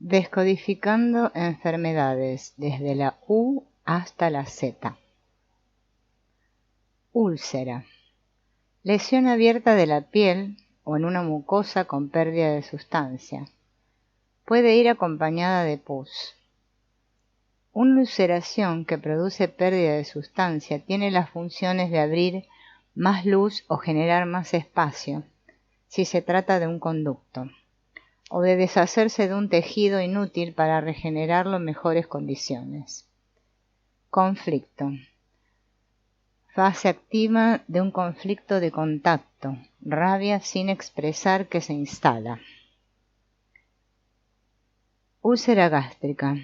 Descodificando enfermedades desde la U hasta la Z. Úlcera. Lesión abierta de la piel o en una mucosa con pérdida de sustancia. Puede ir acompañada de pus. Una ulceración que produce pérdida de sustancia tiene las funciones de abrir más luz o generar más espacio, si se trata de un conducto, o de deshacerse de un tejido inútil para regenerarlo en mejores condiciones. Conflicto. Fase activa de un conflicto de contacto, rabia sin expresar que se instala. Úlcera gástrica.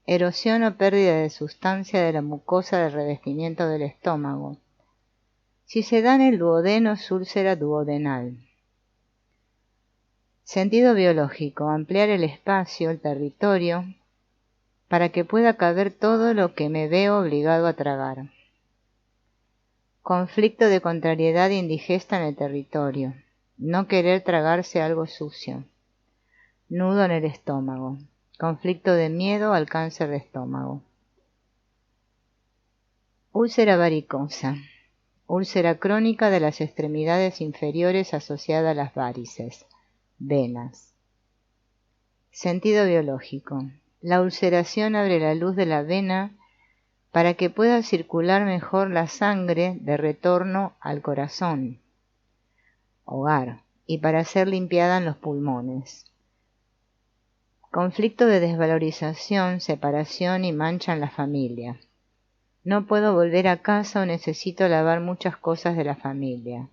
Erosión o pérdida de sustancia de la mucosa del revestimiento del estómago. Si se da en el duodeno es úlcera duodenal. Sentido biológico. Ampliar el espacio, el territorio, para que pueda caber todo lo que me veo obligado a tragar. Conflicto de contrariedad indigesta en el territorio. No querer tragarse algo sucio. Nudo en el estómago. Conflicto de miedo al cáncer de estómago. Úlcera varicosa. Úlcera crónica de las extremidades inferiores asociada a las varices. Venas. Sentido biológico. La ulceración abre la luz de la vena para que pueda circular mejor la sangre de retorno al corazón, hogar, y para ser limpiada en los pulmones. Conflicto de desvalorización, separación y mancha en la familia. No puedo volver a casa o necesito lavar muchas cosas de la familia.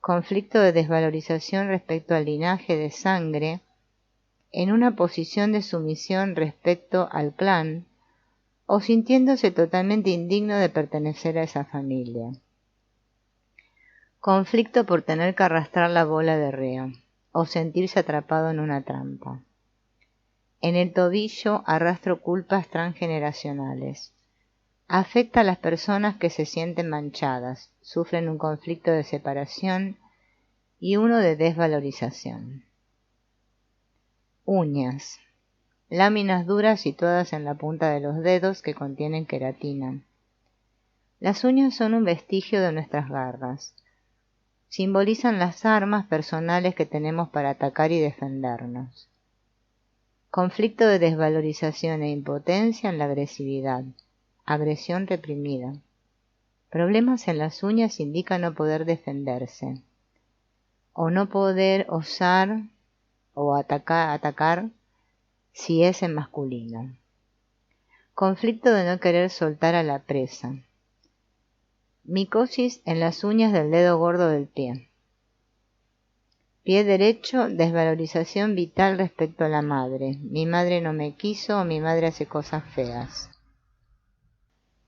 Conflicto de desvalorización respecto al linaje de sangre, en una posición de sumisión respecto al clan, o sintiéndose totalmente indigno de pertenecer a esa familia. Conflicto por tener que arrastrar la bola de reo, o sentirse atrapado en una trampa. En el tobillo arrastro culpas transgeneracionales. Afecta a las personas que se sienten manchadas, sufren un conflicto de separación y uno de desvalorización. Uñas. Láminas duras situadas en la punta de los dedos que contienen queratina. Las uñas son un vestigio de nuestras garras. Simbolizan las armas personales que tenemos para atacar y defendernos. Conflicto de desvalorización e impotencia en la agresividad. Agresión reprimida. Problemas en las uñas indican no poder defenderse, o no poder osar o atacar si es en masculino. Conflicto de no querer soltar a la presa. Micosis en las uñas del dedo gordo del pie. Pie derecho, desvalorización vital respecto a la madre. Mi madre no me quiso o mi madre hace cosas feas.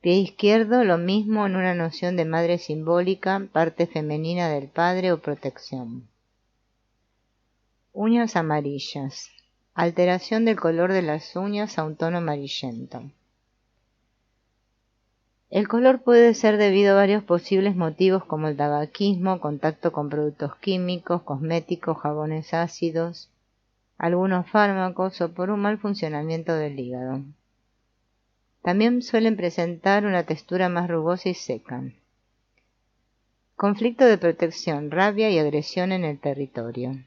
Pie izquierdo, lo mismo en una noción de madre simbólica, parte femenina del padre o protección. Uñas amarillas. Alteración del color de las uñas a un tono amarillento. El color puede ser debido a varios posibles motivos como el tabaquismo, contacto con productos químicos, cosméticos, jabones ácidos, algunos fármacos o por un mal funcionamiento del hígado. También suelen presentar una textura más rugosa y seca. Conflicto de protección, rabia y agresión en el territorio.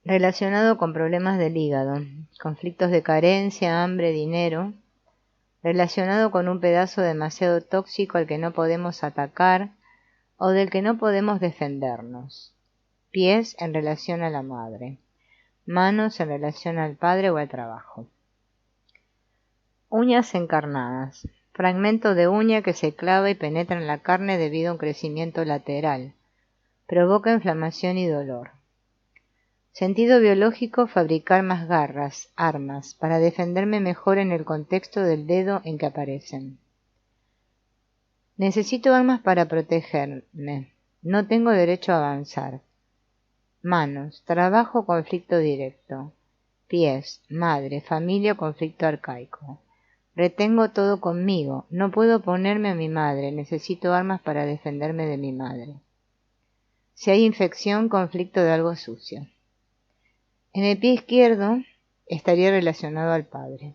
Relacionado con problemas del hígado, conflictos de carencia, hambre, dinero. Relacionado con un pedazo demasiado tóxico al que no podemos atacar o del que no podemos defendernos. Pies en relación a la madre. Manos en relación al padre o al trabajo. Uñas encarnadas. Fragmento de uña que se clava y penetra en la carne debido a un crecimiento lateral. Provoca inflamación y dolor. Sentido biológico, fabricar más garras, armas, para defenderme mejor en el contexto del dedo en que aparecen. Necesito armas para protegerme. No tengo derecho a avanzar. Manos, trabajo, conflicto directo. Pies, madre, familia, conflicto arcaico. Retengo todo conmigo. No puedo oponerme a mi madre. Necesito armas para defenderme de mi madre. Si hay infección, conflicto de algo sucio. En el pie izquierdo estaría relacionado al padre.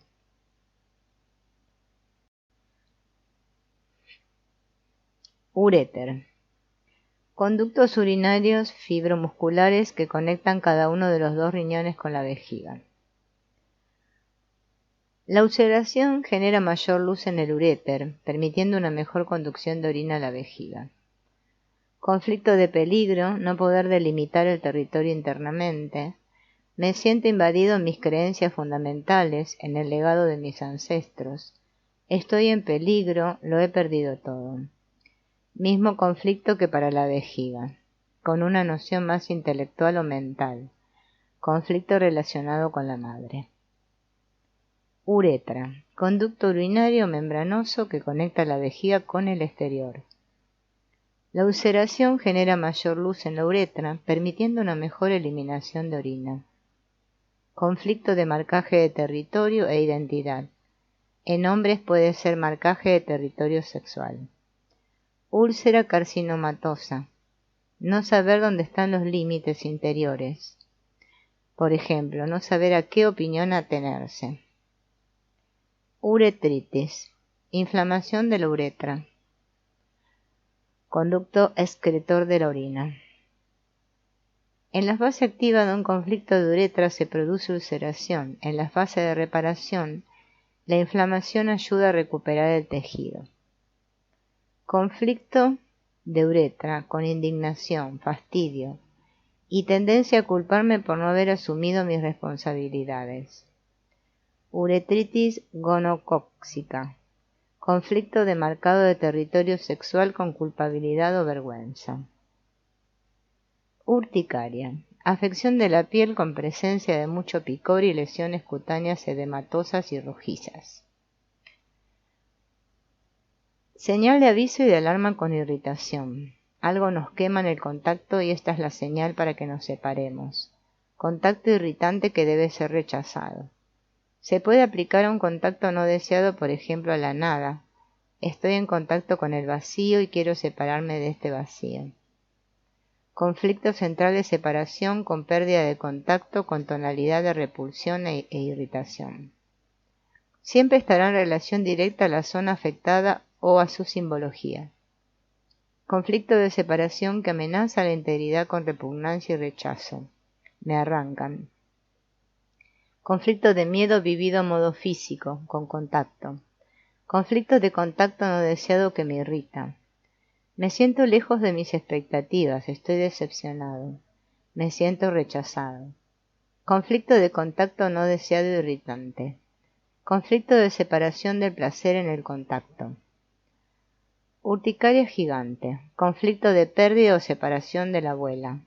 Uréter. Conductos urinarios fibromusculares que conectan cada uno de los dos riñones con la vejiga. La ulceración genera mayor luz en el uréter, permitiendo una mejor conducción de orina a la vejiga. Conflicto de peligro, no poder delimitar el territorio internamente. Me siento invadido en mis creencias fundamentales, en el legado de mis ancestros. Estoy en peligro, lo he perdido todo. Mismo conflicto que para la vejiga, con una noción más intelectual o mental. Conflicto relacionado con la madre. Uretra, conducto urinario membranoso que conecta la vejiga con el exterior. La ulceración genera mayor luz en la uretra, permitiendo una mejor eliminación de orina. Conflicto de marcaje de territorio e identidad. En hombres puede ser marcaje de territorio sexual. Úlcera carcinomatosa. No saber dónde están los límites interiores. Por ejemplo, no saber a qué opinión atenerse. Uretritis. Inflamación de la uretra. Conducto excretor de la orina. En la fase activa de un conflicto de uretra se produce ulceración. En la fase de reparación, la inflamación ayuda a recuperar el tejido. Conflicto de uretra con indignación, fastidio y tendencia a culparme por no haber asumido mis responsabilidades. Uretritis gonocóxica. Conflicto de marcado de territorio sexual con culpabilidad o vergüenza. Urticaria. Afección de la piel con presencia de mucho picor y lesiones cutáneas edematosas y rojizas. Señal de aviso y de alarma con irritación. Algo nos quema en el contacto y esta es la señal para que nos separemos. Contacto irritante que debe ser rechazado. Se puede aplicar a un contacto no deseado, por ejemplo, a la nada. Estoy en contacto con el vacío y quiero separarme de este vacío. Conflicto central de separación con pérdida de contacto con tonalidad de repulsión e irritación. Siempre estará en relación directa a la zona afectada o a su simbología. Conflicto de separación que amenaza la integridad con repugnancia y rechazo. Me arrancan. Conflicto de miedo vivido a modo físico, con contacto. Conflicto de contacto no deseado que me irrita. Me siento lejos de mis expectativas, estoy decepcionado. Me siento rechazado. Conflicto de contacto no deseado e irritante. Conflicto de separación del placer en el contacto. Urticaria gigante. Conflicto de pérdida o separación de la abuela.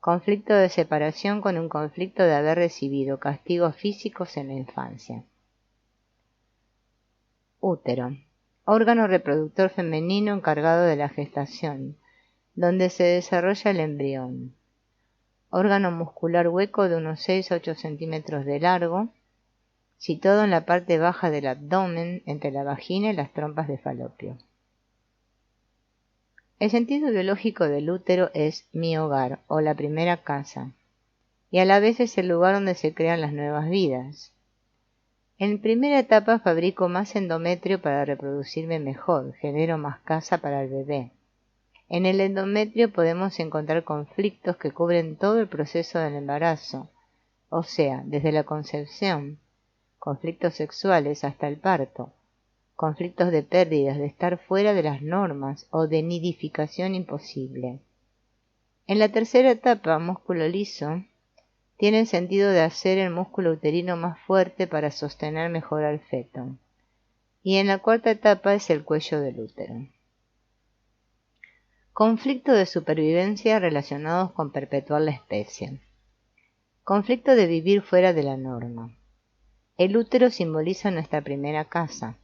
Conflicto de separación con un conflicto de haber recibido castigos físicos en la infancia. Útero. Órgano reproductor femenino encargado de la gestación, donde se desarrolla el embrión. Órgano muscular hueco de unos 6 a 8 centímetros de largo, situado en la parte baja del abdomen, entre la vagina y las trompas de falopio. El sentido biológico del útero es mi hogar o la primera casa, y a la vez es el lugar donde se crean las nuevas vidas. En primera etapa fabrico más endometrio para reproducirme mejor, genero más casa para el bebé. En el endometrio podemos encontrar conflictos que cubren todo el proceso del embarazo, o sea, desde la concepción, conflictos sexuales hasta el parto, conflictos de pérdidas, de estar fuera de las normas o de nidificación imposible. En la tercera etapa, músculo liso, tiene el sentido de hacer el músculo uterino más fuerte para sostener mejor al feto. Y en la cuarta etapa es el cuello del útero. Conflicto de supervivencia relacionados con perpetuar la especie. Conflicto de vivir fuera de la norma. El útero simboliza nuestra primera casa.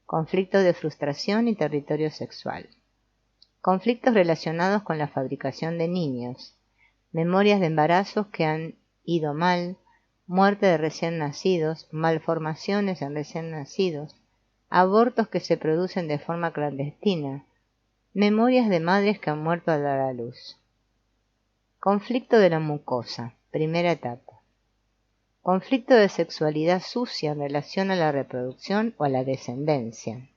Conflicto de frustración y territorio sexual. Conflictos relacionados con la fabricación de niños. Memorias de embarazos que han ido mal, muerte de recién nacidos, malformaciones en recién nacidos, abortos que se producen de forma clandestina, memorias de madres que han muerto al dar a luz. Conflicto de la mucosa, primera etapa. Conflicto de sexualidad sucia en relación a la reproducción o a la descendencia.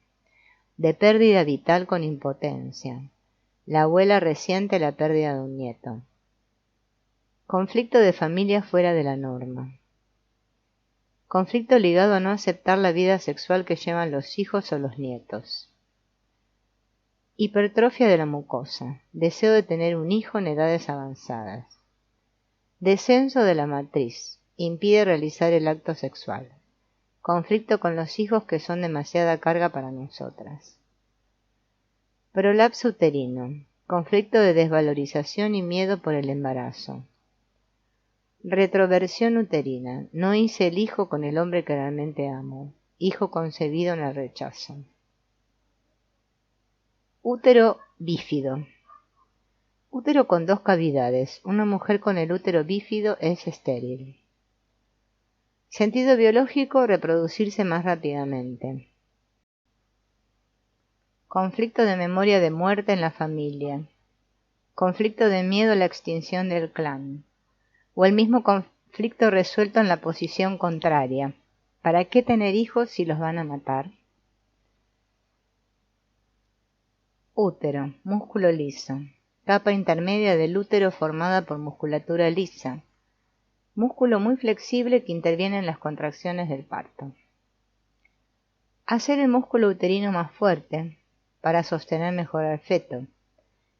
De pérdida vital con impotencia. La abuela resiente la pérdida de un nieto. Conflicto de familia fuera de la norma. Conflicto ligado a no aceptar la vida sexual que llevan los hijos o los nietos. Hipertrofia de la mucosa. Deseo de tener un hijo en edades avanzadas. Descenso de la matriz. Impide realizar el acto sexual. Conflicto con los hijos que son demasiada carga para nosotras. Prolapso uterino. Conflicto de desvalorización y miedo por el embarazo. Retroversión uterina. No hice el hijo con el hombre que realmente amo. Hijo concebido en el rechazo. Útero bífido. Útero con 2 cavidades. Una mujer con el útero bífido es estéril. Sentido biológico, reproducirse más rápidamente. Conflicto de memoria de muerte en la familia. Conflicto de miedo a la extinción del clan. O el mismo conflicto resuelto en la posición contraria. ¿Para qué tener hijos si los van a matar? Útero, músculo liso. Capa intermedia del útero formada por musculatura lisa. Músculo muy flexible que interviene en las contracciones del parto. Hacer el músculo uterino más fuerte para sostener mejor al feto.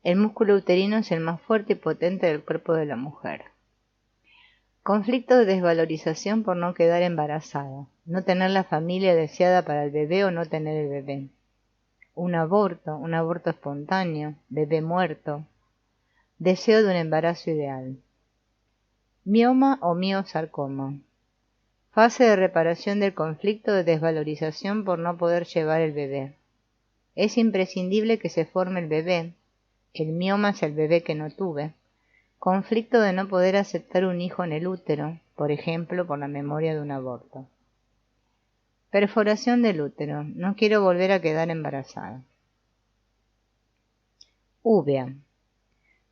El músculo uterino es el más fuerte y potente del cuerpo de la mujer. Conflicto de desvalorización por no quedar embarazada. No tener la familia deseada para el bebé o no tener el bebé. Un aborto espontáneo, bebé muerto. Deseo de un embarazo ideal. Mioma o miosarcoma. Fase de reparación del conflicto de desvalorización por no poder llevar el bebé. Es imprescindible que se forme el bebé. El mioma es el bebé que no tuve. Conflicto de no poder aceptar un hijo en el útero, por ejemplo, por la memoria de un aborto. Perforación del útero. No quiero volver a quedar embarazada. Úvea.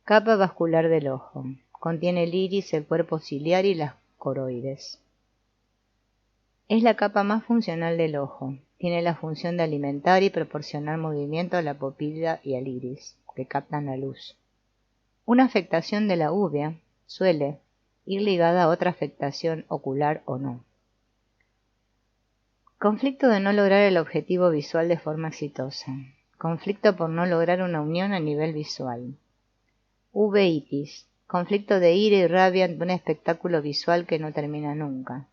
Capa vascular del ojo. Contiene el iris, el cuerpo ciliar y las coroides. Es la capa más funcional del ojo. Tiene la función de alimentar y proporcionar movimiento a la pupila y al iris, que captan la luz. Una afectación de la úvea suele ir ligada a otra afectación ocular o no. Conflicto de no lograr el objetivo visual de forma exitosa. Conflicto por no lograr una unión a nivel visual. Uveitis. Conflicto de ira y rabia ante un espectáculo visual que no termina nunca.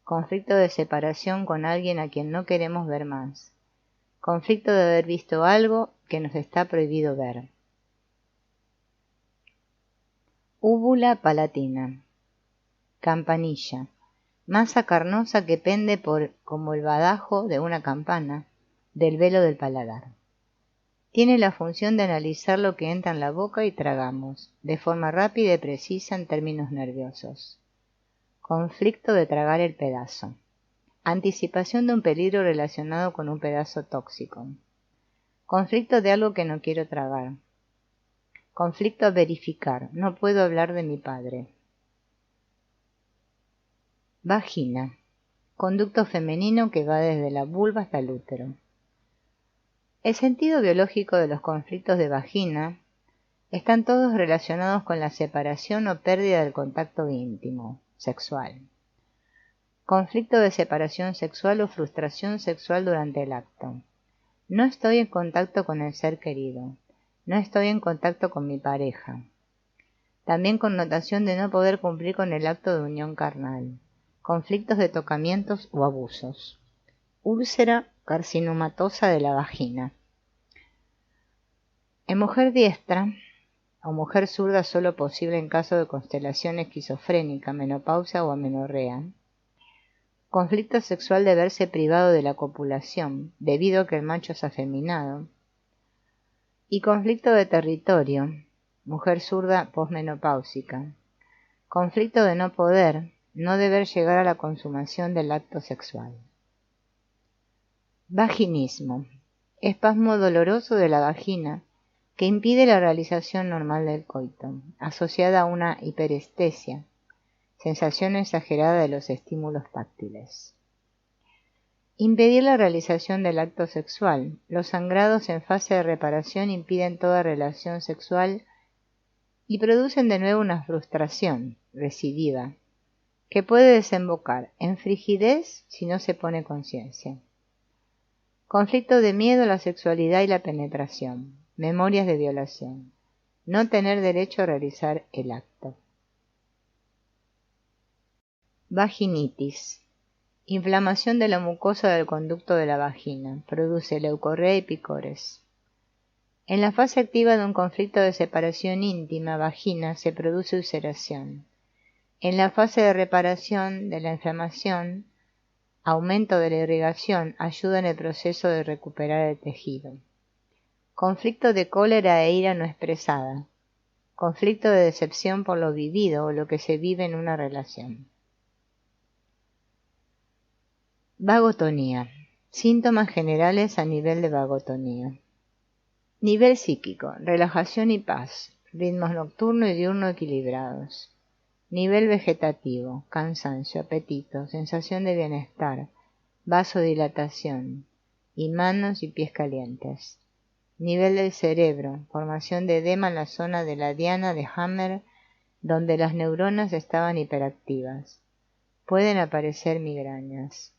Conflicto de separación con alguien a quien no queremos ver más. Conflicto de haber visto algo que nos está prohibido ver. Úvula palatina. Campanilla. Masa carnosa que pende como el badajo de una campana, del velo del paladar. Tiene la función de analizar lo que entra en la boca y tragamos, de forma rápida y precisa en términos nerviosos. Conflicto de tragar el pedazo. Anticipación de un peligro relacionado con un pedazo tóxico. Conflicto de algo que no quiero tragar. Conflicto a verificar. No puedo hablar de mi padre. Vagina. Conducto femenino que va desde la vulva hasta el útero. El sentido biológico de los conflictos de vagina están todos relacionados con la separación o pérdida del contacto íntimo, sexual. Conflicto de separación sexual o frustración sexual durante el acto. No estoy en contacto con el ser querido. No estoy en contacto con mi pareja. También connotación de no poder cumplir con el acto de unión carnal. Conflictos de tocamientos o abusos. Úlcera carcinomatosa de la vagina. En mujer diestra o mujer zurda solo posible en caso de constelación esquizofrénica, menopausia o amenorrea. Conflicto sexual de verse privado de la copulación, debido a que el macho es afeminado. Y conflicto de territorio, mujer zurda posmenopáusica. Conflicto de no poder, no deber llegar a la consumación del acto sexual. Vaginismo. Espasmo doloroso de la vagina que impide la realización normal del coito, asociada a una hiperestesia. sensación exagerada de los estímulos táctiles. Impedir la realización del acto sexual. Los sangrados en fase de reparación impiden toda relación sexual y producen de nuevo una frustración recidiva, que puede desembocar en frigidez si no se pone conciencia. Conflicto de miedo a la sexualidad y la penetración. Memorias de violación. No tener derecho a realizar el acto. Vaginitis. Inflamación de la mucosa del conducto de la vagina. Produce leucorrea y picores. En la fase activa de un conflicto de separación íntima vagina se produce ulceración. En la fase de reparación de la inflamación, aumento de la irrigación ayuda en el proceso de recuperar el tejido. Conflicto de cólera e ira no expresada. Conflicto de decepción por lo vivido o lo que se vive en una relación. Vagotonía. Síntomas generales a nivel de vagotonía. Nivel psíquico. Relajación y paz. Ritmos nocturno y diurno equilibrados. Nivel vegetativo. Cansancio, apetito, sensación de bienestar, vasodilatación y manos y pies calientes. Nivel del cerebro. Formación de edema en la zona de la diana de Hammer, donde las neuronas estaban hiperactivas. Pueden aparecer migrañas.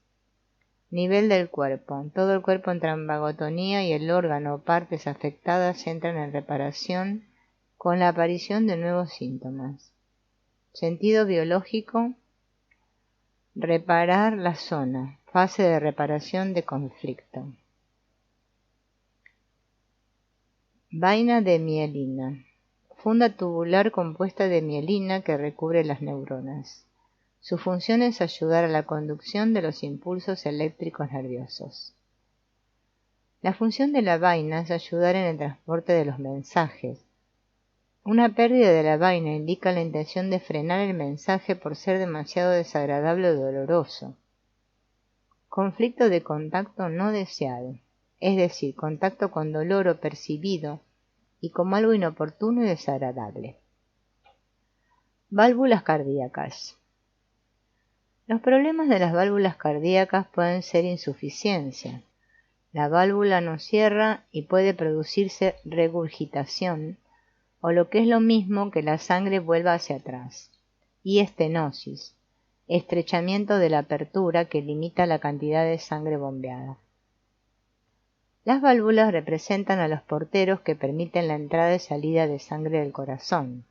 Nivel del cuerpo. Todo el cuerpo entra en vagotonía y el órgano o partes afectadas entran en reparación con la aparición de nuevos síntomas. Sentido biológico. Reparar la zona. Fase de reparación de conflicto. Vaina de mielina. Funda tubular compuesta de mielina que recubre las neuronas. Su función es ayudar a la conducción de los impulsos eléctricos nerviosos. La función de la vaina es ayudar en el transporte de los mensajes. Una pérdida de la vaina indica la intención de frenar el mensaje por ser demasiado desagradable o doloroso. Conflicto de contacto no deseado, es decir, contacto con dolor o percibido y como algo inoportuno y desagradable. Válvulas cardíacas. Los problemas de las válvulas cardíacas pueden ser insuficiencia. La válvula no cierra y puede producirse regurgitación, o lo que es lo mismo que la sangre vuelva hacia atrás, y estenosis, estrechamiento de la apertura que limita la cantidad de sangre bombeada. Las válvulas representan a los porteros que permiten la entrada y salida de sangre del corazón,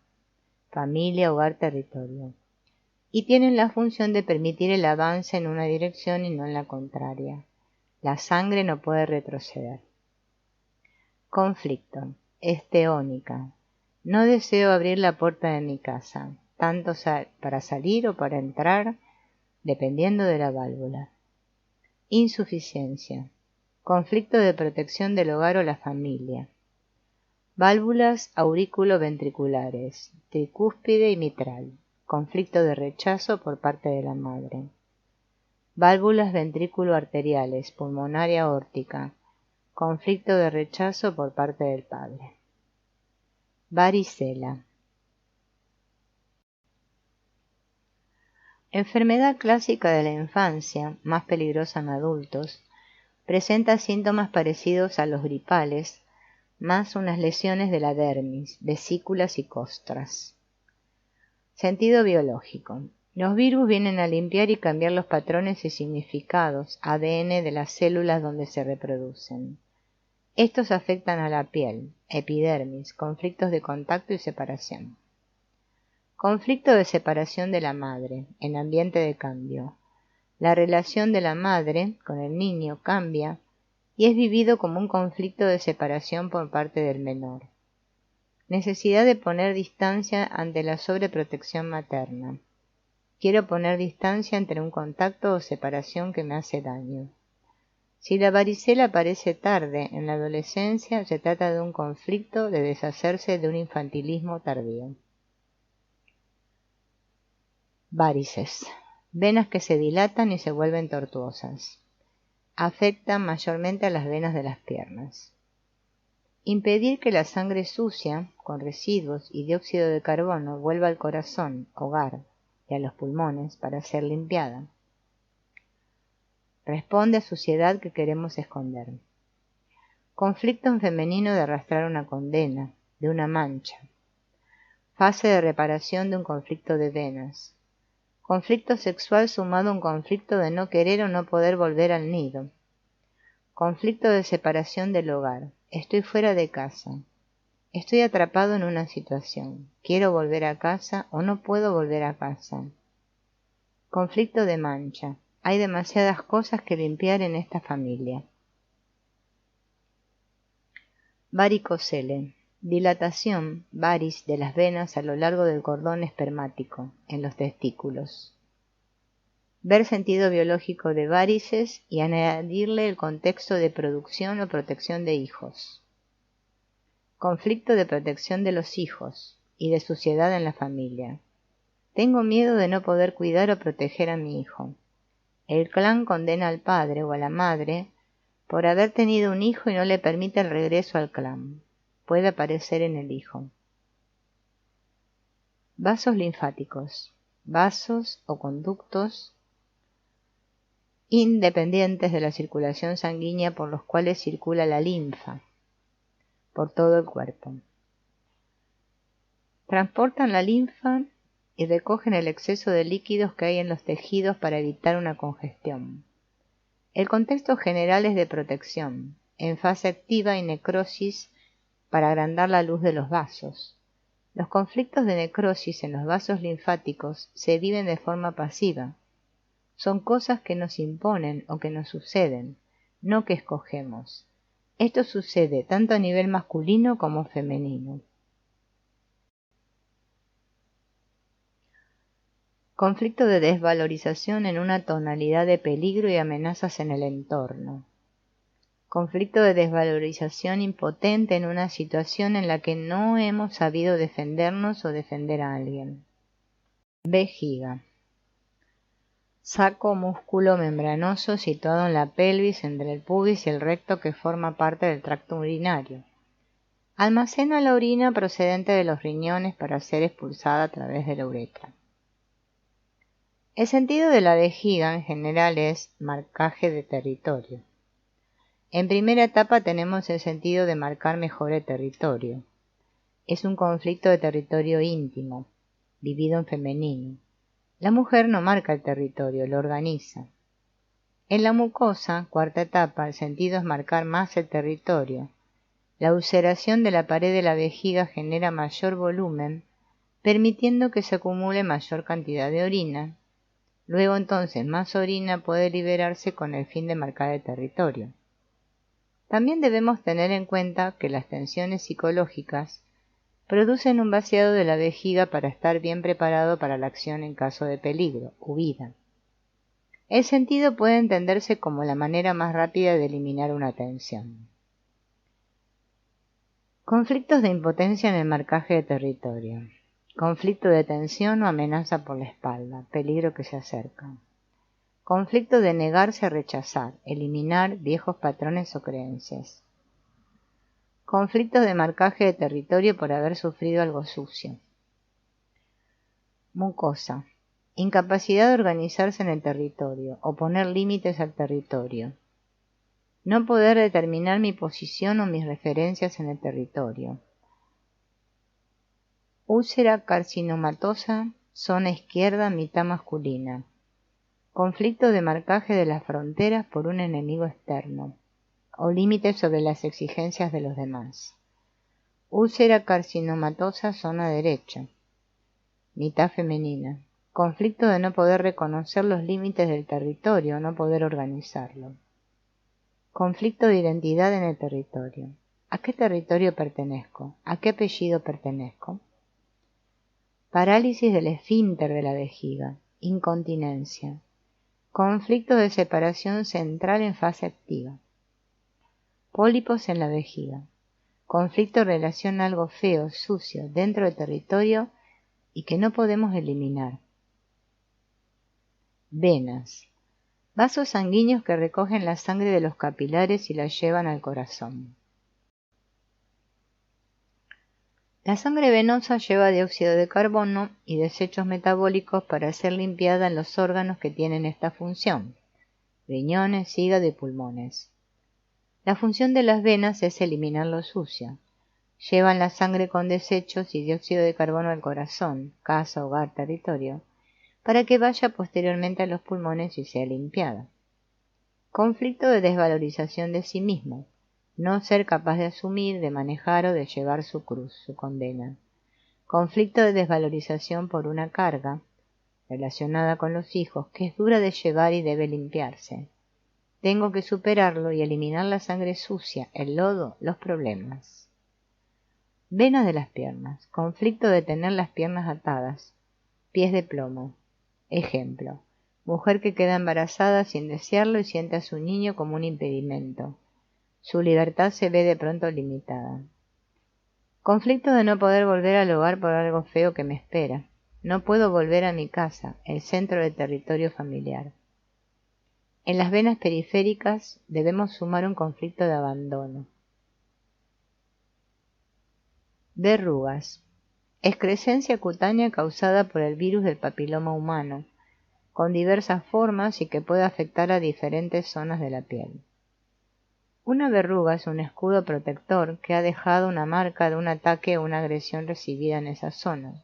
familia, hogar, territorio, y tienen la función de permitir el avance en una dirección y no en la contraria. La sangre no puede retroceder. Conflicto. Esteónica. No deseo abrir la puerta de mi casa, tanto para salir o para entrar, dependiendo de la válvula. Insuficiencia. Conflicto de protección del hogar o la familia. Válvulas aurículo-ventriculares, tricúspide y mitral. Conflicto de rechazo por parte de la madre. Válvulas ventrículo-arteriales, pulmonar y aórtica. Conflicto de rechazo por parte del padre. Varicela. Enfermedad clásica de la infancia, más peligrosa en adultos, presenta síntomas parecidos a los gripales, más unas lesiones de la dermis, vesículas y costras. Sentido biológico. Los virus vienen a limpiar y cambiar los patrones y significados, ADN de las células donde se reproducen. Estos afectan a la piel, epidermis, conflictos de contacto y separación. Conflicto de separación de la madre, en ambiente de cambio. La relación de la madre con el niño cambia y es vivido como un conflicto de separación por parte del menor. Necesidad de poner distancia ante la sobreprotección materna. Quiero poner distancia entre un contacto o separación que me hace daño. Si la varicela aparece tarde en la adolescencia, se trata de un conflicto de deshacerse de un infantilismo tardío. Varices. Venas que se dilatan y se vuelven tortuosas. Afectan mayormente a las venas de las piernas. Impedir que la sangre sucia, con residuos y dióxido de carbono, vuelva al corazón, hogar, y a los pulmones para ser limpiada. Responde a suciedad que queremos esconder. Conflicto en femenino de arrastrar una condena, de una mancha. Fase de reparación de un conflicto de venas. Conflicto sexual sumado a un conflicto de no querer o no poder volver al nido. Conflicto de separación del hogar. Estoy fuera de casa. Estoy atrapado en una situación. Quiero volver a casa o no puedo volver a casa. Conflicto de mancha. Hay demasiadas cosas que limpiar en esta familia. Varicocele. Dilatación, varis, de las venas a lo largo del cordón espermático, en los testículos. Ver sentido biológico de varices y añadirle el contexto de producción o protección de hijos. Conflicto de protección de los hijos y de suciedad en la familia. Tengo miedo de no poder cuidar o proteger a mi hijo. El clan condena al padre o a la madre por haber tenido un hijo y no le permite el regreso al clan. Puede aparecer en el hijo. Vasos linfáticos. Vasos o conductos independientes de la circulación sanguínea por los cuales circula la linfa por todo el cuerpo. Transportan la linfa y recogen el exceso de líquidos que hay en los tejidos para evitar una congestión. El contexto general es de protección, en fase activa y necrosis para agrandar la luz de los vasos. Los conflictos de necrosis en los vasos linfáticos se viven de forma pasiva. Son cosas que nos imponen o que nos suceden, no que escogemos. Esto sucede tanto a nivel masculino como femenino. Conflicto de desvalorización en una tonalidad de peligro y amenazas en el entorno. Conflicto de desvalorización impotente en una situación en la que no hemos sabido defendernos o defender a alguien. Vejiga. Saco músculo membranoso situado en la pelvis entre el pubis y el recto que forma parte del tracto urinario. Almacena la orina procedente de los riñones para ser expulsada a través de la uretra. El sentido de la vejiga en general es marcaje de territorio. En primera etapa tenemos el sentido de marcar mejor el territorio. Es un conflicto de territorio íntimo, vivido en femenino. La mujer no marca el territorio, lo organiza. En la mucosa, cuarta etapa, el sentido es marcar más el territorio. La ulceración de la pared de la vejiga genera mayor volumen, permitiendo que se acumule mayor cantidad de orina. Luego entonces más orina puede liberarse con el fin de marcar el territorio. También debemos tener en cuenta que las tensiones psicológicas producen un vaciado de la vejiga para estar bien preparado para la acción en caso de peligro, huida. El sentido puede entenderse como la manera más rápida de eliminar una tensión. Conflictos de impotencia en el marcaje de territorio. Conflicto de tensión o amenaza por la espalda, peligro que se acerca. Conflicto de negarse a rechazar, eliminar viejos patrones o creencias. Conflictos de marcaje de territorio por haber sufrido algo sucio. Mucosa. Incapacidad de organizarse en el territorio o poner límites al territorio. No poder determinar mi posición o mis referencias en el territorio. Úlcera carcinomatosa, zona izquierda, mitad masculina. Conflicto de marcaje de las fronteras por un enemigo externo, o límites sobre las exigencias de los demás. Úlcera carcinomatosa, zona derecha, mitad femenina. Conflicto de no poder reconocer los límites del territorio, no poder organizarlo. Conflicto de identidad en el territorio. ¿A qué territorio pertenezco? ¿A qué apellido pertenezco? Parálisis del esfínter de la vejiga. Incontinencia. Conflicto de separación central en fase activa. Pólipos en la vejiga. Conflicto en relación a algo feo, sucio, dentro del territorio y que no podemos eliminar. Venas. Vasos sanguíneos que recogen la sangre de los capilares y la llevan al corazón. La sangre venosa lleva dióxido de carbono y desechos metabólicos para ser limpiada en los órganos que tienen esta función: riñones, hígado y pulmones. La función de las venas es eliminar lo sucio. Llevan la sangre con desechos y dióxido de carbono al corazón, casa, hogar, territorio, para que vaya posteriormente a los pulmones y sea limpiada. Conflicto de desvalorización de sí mismo. No ser capaz de asumir, de manejar o de llevar su cruz, su condena. Conflicto de desvalorización por una carga relacionada con los hijos que es dura de llevar y debe limpiarse. Tengo que superarlo y eliminar la sangre sucia, el lodo, los problemas. Venas de las piernas. Conflicto de tener las piernas atadas. Pies de plomo. Ejemplo: mujer que queda embarazada sin desearlo y siente a su niño como un impedimento. Su libertad se ve de pronto limitada. Conflicto de no poder volver al hogar por algo feo que me espera. No puedo volver a mi casa, el centro del territorio familiar. En las venas periféricas debemos sumar un conflicto de abandono. Verrugas. Excrescencia cutánea causada por el virus del papiloma humano, con diversas formas y que puede afectar a diferentes zonas de la piel. Una verruga es un escudo protector que ha dejado una marca de un ataque o una agresión recibida en esa zona.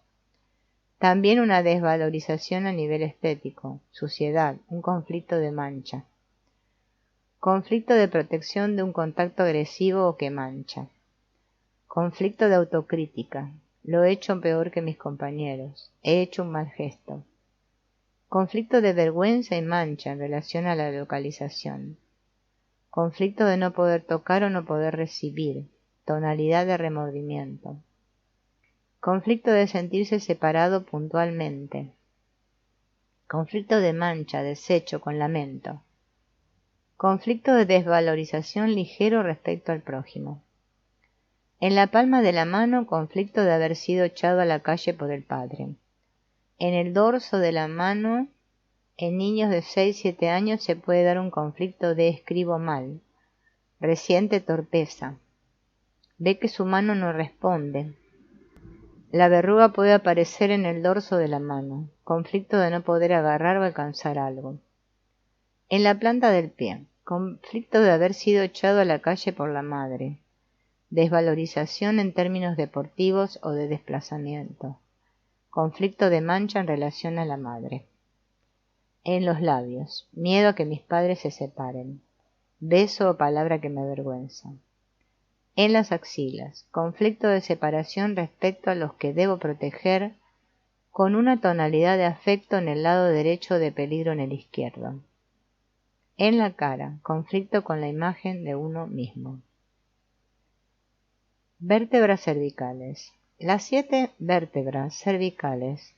También una desvalorización a nivel estético, suciedad, un conflicto de mancha. Conflicto de protección de un contacto agresivo o que mancha. Conflicto de autocrítica. Lo he hecho peor que mis compañeros. He hecho un mal gesto. Conflicto de vergüenza y mancha en relación a la localización. Conflicto de no poder tocar o no poder recibir. Tonalidad de remordimiento. Conflicto de sentirse separado puntualmente. Conflicto de mancha, desecho, con lamento. Conflicto de desvalorización ligero respecto al prójimo. En la palma de la mano, conflicto de haber sido echado a la calle por el padre. En el dorso de la mano, en niños de 6-7 años se puede dar un conflicto de escribo mal. Reciente torpeza. Ve que su mano no responde. La verruga puede aparecer en el dorso de la mano. Conflicto de no poder agarrar o alcanzar algo. En la planta del pie. Conflicto de haber sido echado a la calle por la madre. Desvalorización en términos deportivos o de desplazamiento. Conflicto de mancha en relación a la madre. En los labios. Miedo a que mis padres se separen. Beso o palabra que me avergüenza. En las axilas. Conflicto de separación respecto a los que debo proteger, con una tonalidad de afecto en el lado derecho, de peligro en el izquierdo. En la cara. Conflicto con la imagen de uno mismo. Vértebras cervicales. Las 7 vértebras cervicales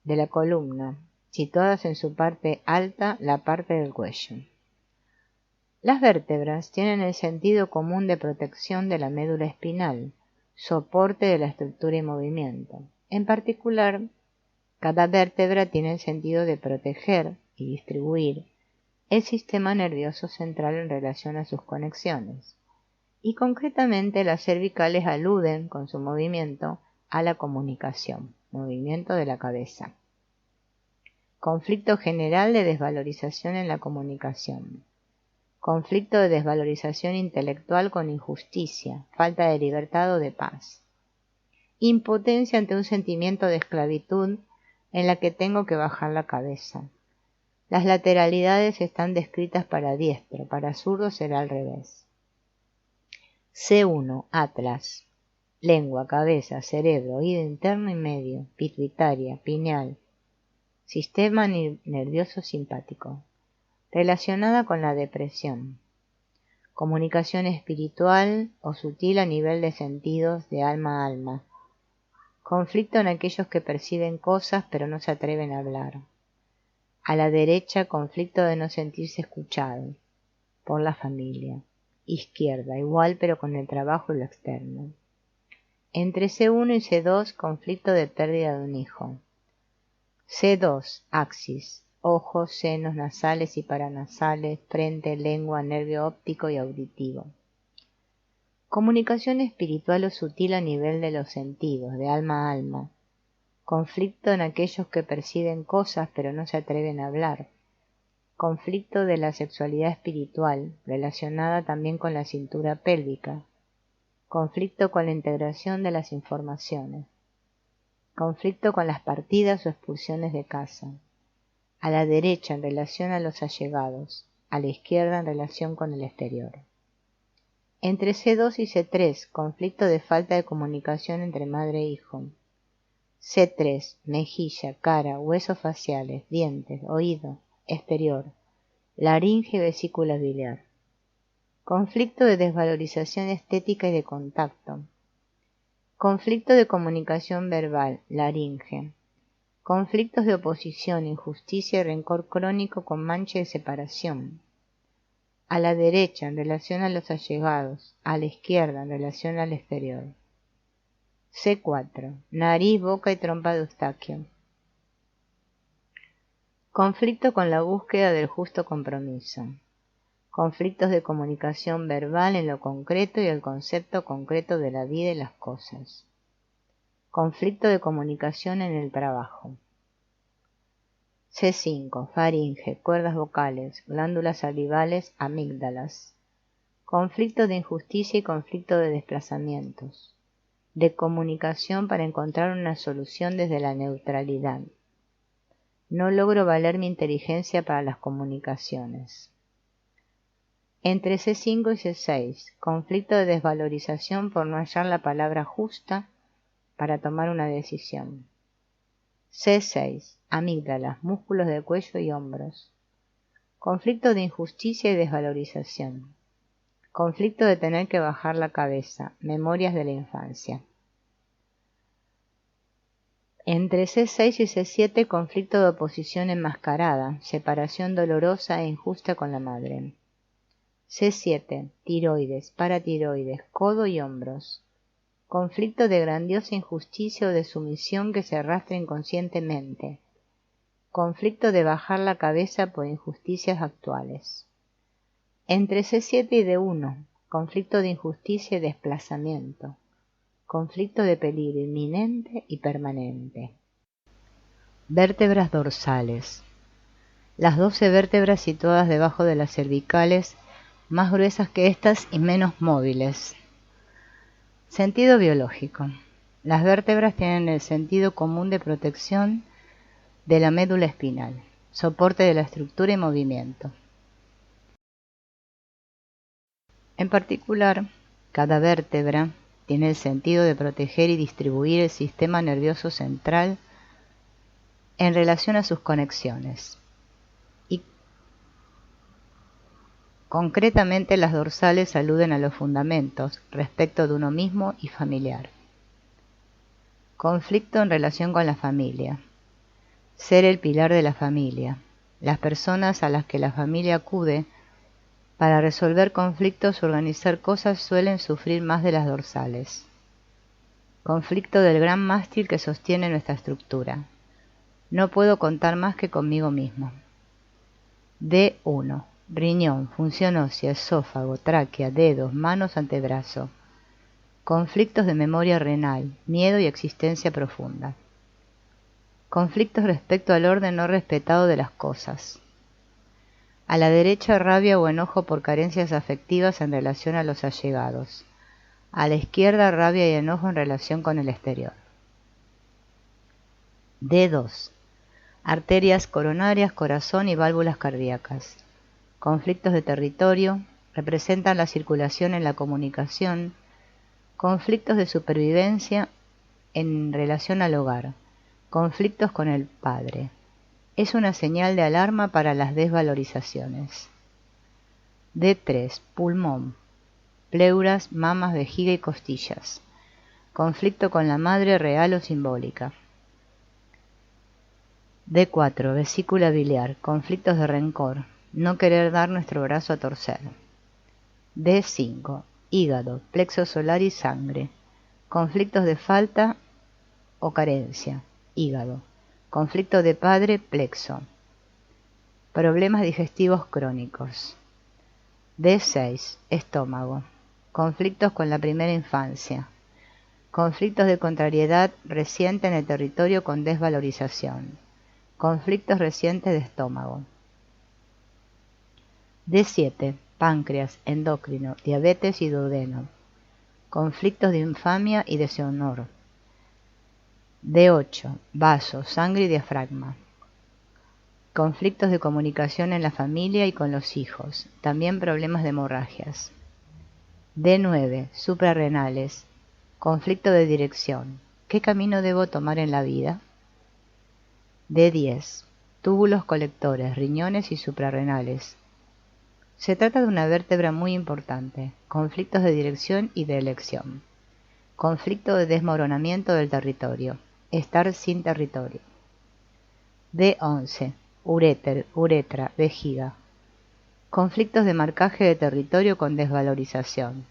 de la columna, situadas en su parte alta, la parte del cuello. Las vértebras tienen el sentido común de protección de la médula espinal, soporte de la estructura y movimiento. En particular, cada vértebra tiene el sentido de proteger y distribuir el sistema nervioso central en relación a sus conexiones, y concretamente las cervicales aluden con su movimiento a la comunicación, movimiento de la cabeza. Conflicto general de desvalorización en la comunicación. Conflicto de desvalorización intelectual con injusticia, falta de libertad o de paz. Impotencia ante un sentimiento de esclavitud en la que tengo que bajar la cabeza. Las lateralidades están descritas para diestro, para zurdo será al revés. C1, Atlas. Lengua, cabeza, cerebro, oído interno y medio, pituitaria, pineal. Sistema nervioso simpático. Relacionada con la depresión. Comunicación espiritual o sutil a nivel de sentidos de alma a alma. Conflicto en aquellos que perciben cosas pero no se atreven a hablar. A la derecha, conflicto de no sentirse escuchado por la familia. Izquierda, igual pero con el trabajo y lo externo. Entre C1 y C2, conflicto de pérdida de un hijo. C2, axis, ojos, senos nasales y paranasales, frente, lengua, nervio óptico y auditivo. Comunicación espiritual o sutil a nivel de los sentidos, de alma a alma. Conflicto en aquellos que perciben cosas pero no se atreven a hablar. Conflicto de la sexualidad espiritual, relacionada también con la cintura pélvica. Conflicto con la integración de las informaciones. Conflicto con las partidas o expulsiones de casa. A la derecha en relación a los allegados, a la izquierda en relación con el exterior. Entre C2 y C3, conflicto de falta de comunicación entre madre e hijo. C3, mejilla, cara, huesos faciales, dientes, oído, exterior, laringe y vesícula biliar. Conflicto de desvalorización estética y de contacto. Conflicto de comunicación verbal, laringe. Conflictos de oposición, injusticia y rencor crónico con mancha de separación. A la derecha en relación a los allegados, a la izquierda en relación al exterior. C4. Nariz, boca y trompa de Eustaquio. Conflicto con la búsqueda del justo compromiso. Conflictos de comunicación verbal en lo concreto y el concepto concreto de la vida y las cosas. Conflicto de comunicación en el trabajo. C5. Faringe, cuerdas vocales, glándulas salivales, amígdalas. Conflicto de injusticia y conflicto de desplazamientos. De comunicación para encontrar una solución desde la neutralidad. No logro valer mi inteligencia para las comunicaciones. Entre C5 y C6, conflicto de desvalorización por no hallar la palabra justa para tomar una decisión. C6, amígdalas, músculos de cuello y hombros. Conflicto de injusticia y desvalorización. Conflicto de tener que bajar la cabeza, memorias de la infancia. Entre C6 y C7, conflicto de oposición enmascarada, separación dolorosa e injusta con la madre. C7, tiroides, paratiroides, codo y hombros. Conflicto de grandiosa injusticia o de sumisión que se arrastra inconscientemente. Conflicto de bajar la cabeza por injusticias actuales. Entre C7 y D1, conflicto de injusticia y desplazamiento. Conflicto de peligro inminente y permanente. Vértebras dorsales. Las 12 vértebras situadas debajo de las cervicales, más gruesas que estas y menos móviles. Sentido biológico. Las vértebras tienen el sentido común de protección de la médula espinal, soporte de la estructura y movimiento. En particular, cada vértebra tiene el sentido de proteger y distribuir el sistema nervioso central en relación a sus conexiones. Y concretamente las dorsales aluden a los fundamentos respecto de uno mismo y familiar. Conflicto en relación con la familia. Ser el pilar de la familia. Las personas a las que la familia acude para resolver conflictos o organizar cosas suelen sufrir más de las dorsales. Conflicto del gran mástil que sostiene nuestra estructura. No puedo contar más que conmigo mismo. D1. Riñón, función ósea, esófago, tráquea, dedos, manos, antebrazo. Conflictos de memoria renal, miedo y existencia profunda. Conflictos respecto al orden no respetado de las cosas. A la derecha, rabia o enojo por carencias afectivas en relación a los allegados. A la izquierda, rabia y enojo en relación con el exterior. D2. Arterias coronarias, corazón y válvulas cardíacas. Conflictos de territorio, representan la circulación en la comunicación. Conflictos de supervivencia en relación al hogar. Conflictos con el padre. Es una señal de alarma para las desvalorizaciones. D3. Pulmón, pleuras, mamas, vejiga y costillas. Conflicto con la madre real o simbólica. D4. Vesícula biliar, conflictos de rencor, no querer dar nuestro brazo a torcer. D5. Hígado, plexo solar y sangre. Conflictos de falta o carencia. Hígado. Conflicto de padre, plexo. Problemas digestivos crónicos. D6. Estómago. conflictos con la primera infancia, conflictos de contrariedad reciente en el territorio con desvalorización, conflictos recientes de estómago. D7, páncreas, endocrino, diabetes y duodeno, conflictos de infamia y deshonor. D8, vaso, sangre y diafragma, conflictos de comunicación en la familia y con los hijos, también problemas de hemorragias. D9, suprarrenales, conflicto de dirección, ¿qué camino debo tomar en la vida? D10, túbulos colectores, riñones y suprarrenales. Se trata de una vértebra muy importante, conflictos de dirección y de elección, conflicto de desmoronamiento del territorio, estar sin territorio. D11, uretra, vejiga, conflictos de marcaje de territorio con desvalorización,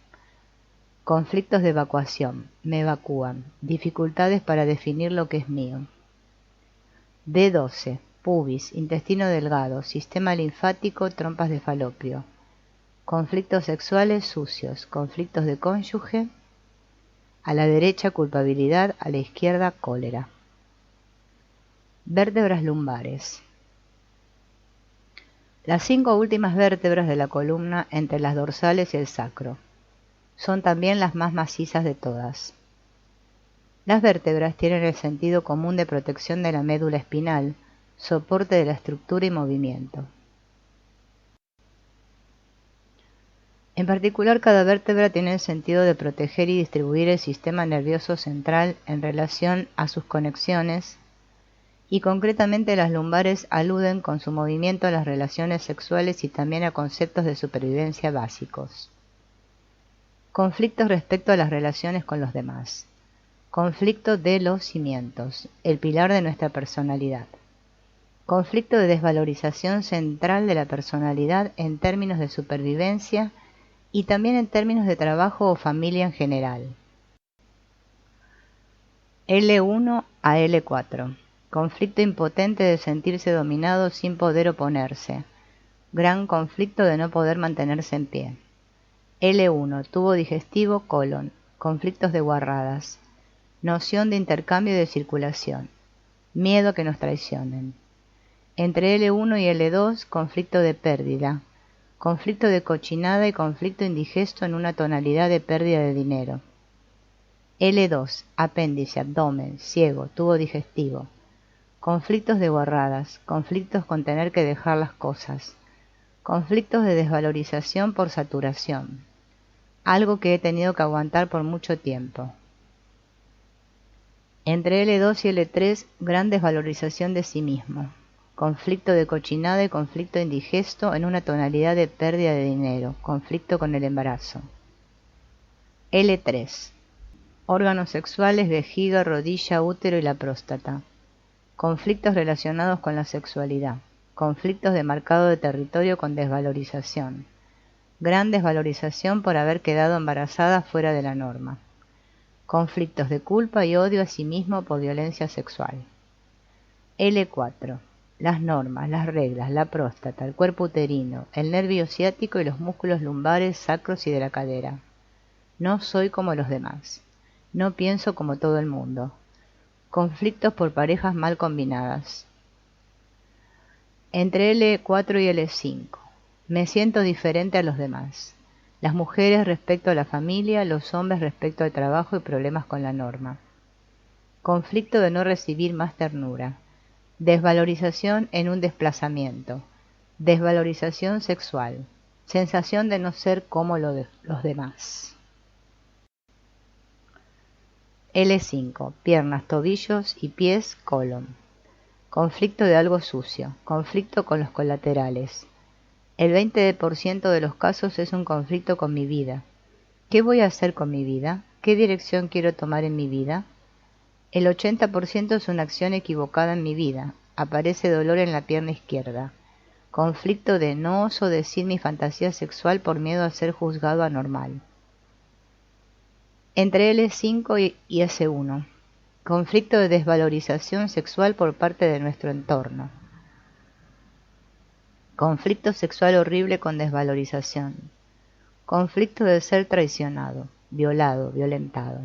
conflictos de evacuación, me evacúan, dificultades para definir lo que es mío. D12, pubis, intestino delgado, sistema linfático, trompas de falopio, conflictos sexuales sucios, conflictos de cónyuge, a la derecha culpabilidad, a la izquierda cólera. Vértebras lumbares. Las 5 últimas vértebras de la columna entre las dorsales y el sacro. Son también las más macizas de todas. Las vértebras tienen el sentido común de protección de la médula espinal, soporte de la estructura y movimiento. En particular, cada vértebra tiene el sentido de proteger y distribuir el sistema nervioso central en relación a sus conexiones, y concretamente las lumbares aluden con su movimiento a las relaciones sexuales y también a conceptos de supervivencia básicos. Conflictos respecto a las relaciones con los demás. Conflicto de los cimientos, el pilar de nuestra personalidad. Conflicto de desvalorización central de la personalidad en términos de supervivencia y también en términos de trabajo o familia en general. L1 a L4. Conflicto impotente de sentirse dominado sin poder oponerse. Gran conflicto de no poder mantenerse en pie. L1, tubo digestivo, colon. Conflictos de guarradas. Noción de intercambio y de circulación. Miedo a que nos traicionen. Entre L1 y L2, conflicto de pérdida. Conflicto de cochinada y conflicto indigesto en una tonalidad de pérdida de dinero. L2, apéndice, abdomen, ciego, tubo digestivo. Conflictos de guarradas, conflictos con tener que dejar las cosas, conflictos de desvalorización por saturación, algo que he tenido que aguantar por mucho tiempo. Entre L2 y L3, gran desvalorización de sí mismo, conflicto de cochinada y conflicto indigesto en una tonalidad de pérdida de dinero, conflicto con el embarazo. L3, órganos sexuales, vejiga, rodilla, útero y la próstata. Conflictos relacionados con la sexualidad, conflictos de marcado de territorio con desvalorización, gran desvalorización por haber quedado embarazada fuera de la norma, conflictos de culpa y odio a sí mismo por violencia sexual. L4, las normas, las reglas, la próstata, el cuerpo uterino, el nervio ciático y los músculos lumbares, sacros y de la cadera. No soy como los demás, no pienso como todo el mundo. Conflictos por parejas mal combinadas. Entre L4 y L5. Me siento diferente a los demás. Las mujeres respecto a la familia, los hombres respecto al trabajo y problemas con la norma. Conflicto de no recibir más ternura. Desvalorización en un desplazamiento. Desvalorización sexual. Sensación de no ser como los demás. L5, piernas, tobillos y pies, colon. Conflicto de algo sucio, conflicto con los colaterales. El 20% de los casos es un conflicto con mi vida. ¿Qué voy a hacer con mi vida? ¿Qué dirección quiero tomar en mi vida? El 80% es una acción equivocada en mi vida. Aparece dolor en la pierna izquierda. Conflicto de no oso decir mi fantasía sexual por miedo a ser juzgado anormal. Entre L5 y S1. Conflicto de desvalorización sexual por parte de nuestro entorno. Conflicto sexual horrible con desvalorización. conflicto de ser traicionado, violado, violentado.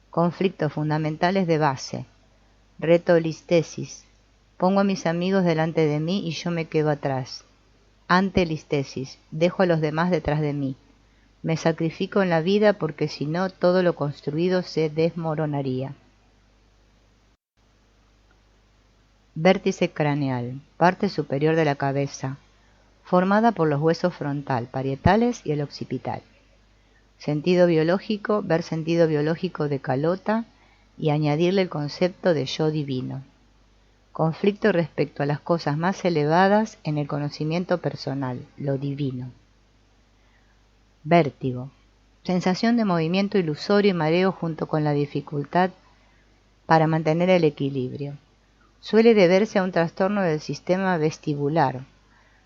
Conflictos fundamentales de base, reto listesis, pongo a mis amigos delante de mí y yo me quedo atrás. Ante listesis, dejo a los demás detrás de mí. Me sacrifico en la vida porque si no todo lo construido se desmoronaría. Vértice craneal, parte superior de la cabeza, formada por los huesos frontal, parietales y el occipital. Sentido biológico, ver sentido biológico de Calota y añadirle el concepto de yo divino. Conflicto respecto a las cosas más elevadas en el conocimiento personal, lo divino. Vértigo, sensación de movimiento ilusorio y mareo junto con la dificultad para mantener el equilibrio. Suele deberse a un trastorno del sistema vestibular.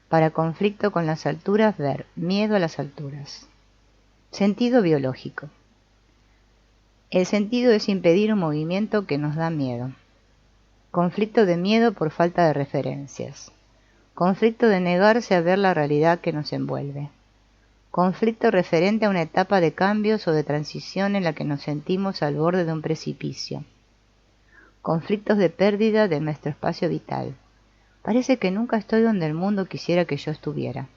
Para conflicto con las alturas, ver miedo a las alturas. Sentido biológico. El sentido es impedir un movimiento que nos da miedo. Conflicto de miedo por falta de referencias. Conflicto de negarse a ver la realidad que nos envuelve. Conflicto referente a una etapa de cambios o de transición en la que nos sentimos al borde de un precipicio. Conflictos de pérdida de nuestro espacio vital. Parece que nunca estoy donde el mundo quisiera que yo estuviera.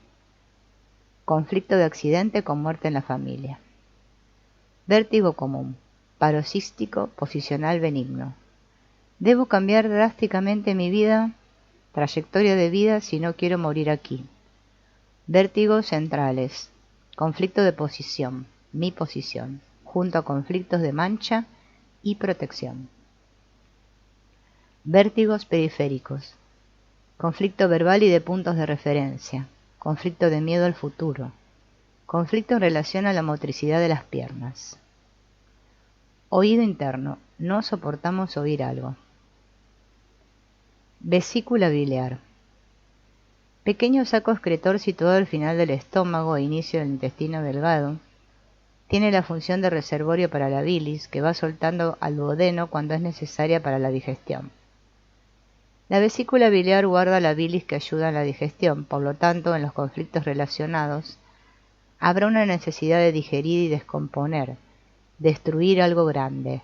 Conflicto de accidente con muerte en la familia. Vértigo común, paroxístico, posicional benigno. Debo cambiar drásticamente mi vida, trayectoria de vida si no quiero morir aquí. Vértigos centrales, conflicto de posición, mi posición, junto a conflictos de mancha y protección. Vértigos periféricos, conflicto verbal y de puntos de referencia, conflicto de miedo al futuro, conflicto en relación a la motricidad de las piernas. Oído interno, no soportamos oír algo. Vesícula biliar, pequeño saco excretor situado al final del estómago e inicio del intestino delgado. Tiene la función de reservorio para la bilis que va soltando al duodeno cuando es necesaria para la digestión. La vesícula biliar guarda la bilis que ayuda en la digestión, por lo tanto, en los conflictos relacionados, habrá una necesidad de digerir y descomponer, destruir algo grande,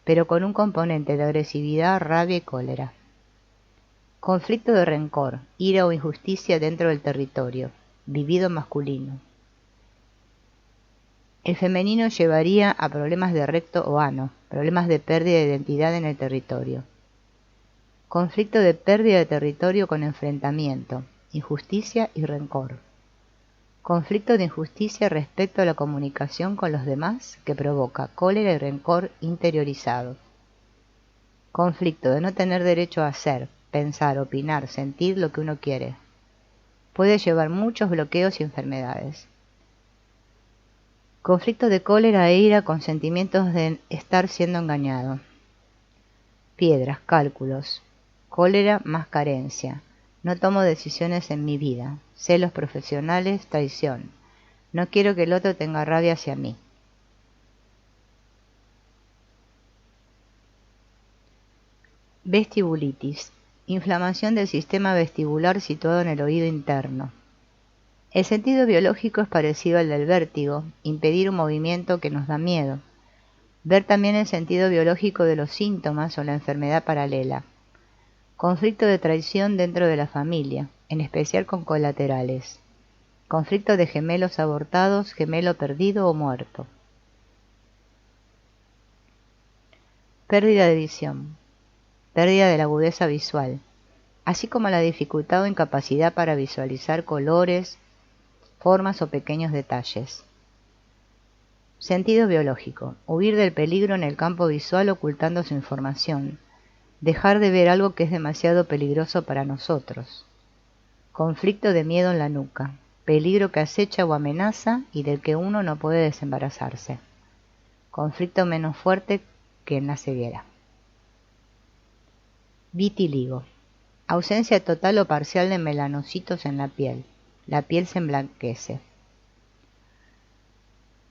pero con un componente de agresividad, rabia y cólera. Conflicto de rencor, ira o injusticia dentro del territorio, vivido masculino. El femenino llevaría a problemas de recto o ano, problemas de pérdida de identidad en el territorio. Conflicto de pérdida de territorio con enfrentamiento, injusticia y rencor. Conflicto de injusticia respecto a la comunicación con los demás que provoca cólera y rencor interiorizado. Conflicto de no tener derecho a hacer, pensar, opinar, sentir lo que uno quiere. Puede llevar muchos bloqueos y enfermedades. Conflicto de cólera e ira con sentimientos de estar siendo engañado. Piedras, cálculos. Cólera más carencia. No tomo decisiones en mi vida. Celos profesionales, traición. No quiero que el otro tenga rabia hacia mí. Vestibulitis. Inflamación del sistema vestibular situado en el oído interno. El sentido biológico es parecido al del vértigo, impedir un movimiento que nos da miedo. Ver también el sentido biológico de los síntomas o la enfermedad paralela. Conflicto de traición dentro de la familia, en especial con colaterales. Conflicto de gemelos abortados, gemelo perdido o muerto. Pérdida de visión. Pérdida de la agudeza visual, así como la dificultad o incapacidad para visualizar colores, formas o pequeños detalles. Sentido biológico. Huir del peligro en el campo visual ocultando su información. Dejar de ver algo que es demasiado peligroso para nosotros. Conflicto de miedo en la nuca. Peligro que acecha o amenaza y del que uno no puede desembarazarse. Conflicto menos fuerte que en la ceguera. Vitiligo. Ausencia total o parcial de melanocitos en la piel. La piel se emblanquece.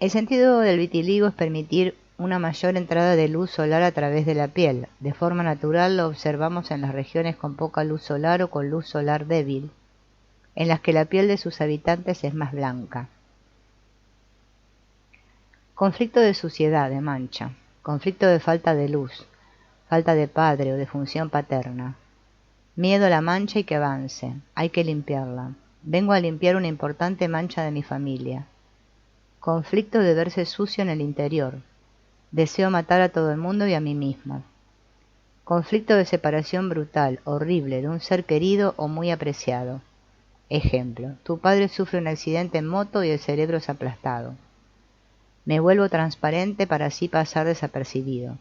El sentido del vitiligo es permitir una mayor entrada de luz solar a través de la piel. De forma natural lo observamos en las regiones con poca luz solar o con luz solar débil, en las que la piel de sus habitantes es más blanca. Conflicto de suciedad, de mancha. Conflicto de falta de luz, falta de padre o de función paterna. Miedo a la mancha y que avance. Hay que limpiarla. Vengo a limpiar una importante mancha de mi familia. Conflicto de verse sucio en el interior. Deseo matar a todo el mundo y a mí mismo. Conflicto de separación brutal, horrible, de un ser querido o muy apreciado. Ejemplo, tu padre sufre un accidente en moto y el cerebro es aplastado. Me vuelvo transparente para así pasar desapercibido.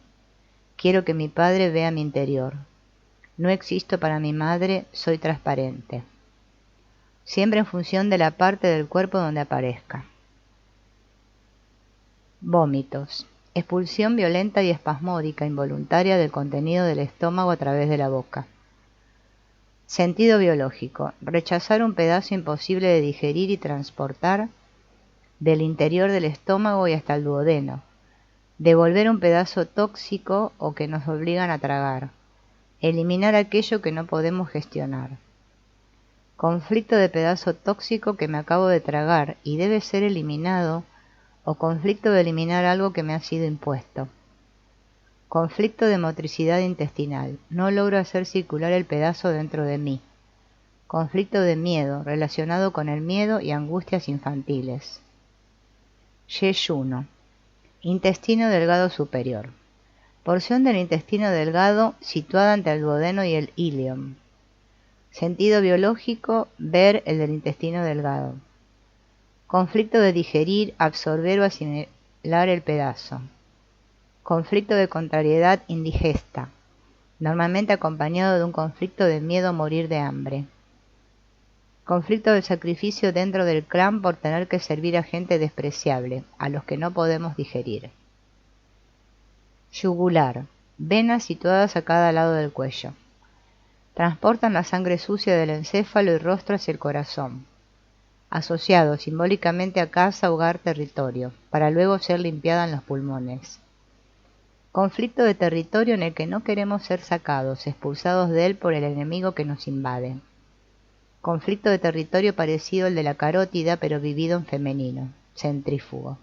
Quiero que mi padre vea mi interior. No existo para mi madre, soy transparente. Siempre en función de la parte del cuerpo donde aparezca. Vómitos. Expulsión violenta y espasmódica involuntaria del contenido del estómago a través de la boca. Sentido biológico. Rechazar un pedazo imposible de digerir y transportar del interior del estómago y hasta el duodeno. Devolver un pedazo tóxico o que nos obligan a tragar. Eliminar aquello que no podemos gestionar. Conflicto de pedazo tóxico que me acabo de tragar y debe ser eliminado, o conflicto de eliminar algo que me ha sido impuesto. Conflicto de motricidad intestinal. No logro hacer circular el pedazo dentro de mí. Conflicto de miedo, relacionado con el miedo y angustias infantiles. Yeyuno. Intestino delgado superior. Porción del intestino delgado situada entre el duodeno y el ilion. Sentido biológico, ver el del intestino delgado. Conflicto de digerir, absorber o asimilar el pedazo. Conflicto de contrariedad indigesta, normalmente acompañado de un conflicto de miedo a morir de hambre. Conflicto de sacrificio dentro del clan por tener que servir a gente despreciable, a los que no podemos digerir. Yugular, venas situadas a cada lado del cuello. Transportan la sangre sucia del encéfalo y rostro hacia el corazón. Asociado simbólicamente a casa, hogar, territorio, para luego ser limpiada en los pulmones. Conflicto de territorio en el que no queremos ser sacados, expulsados de él por el enemigo que nos invade. Conflicto de territorio parecido al de la carótida, pero vivido en femenino, centrífugo.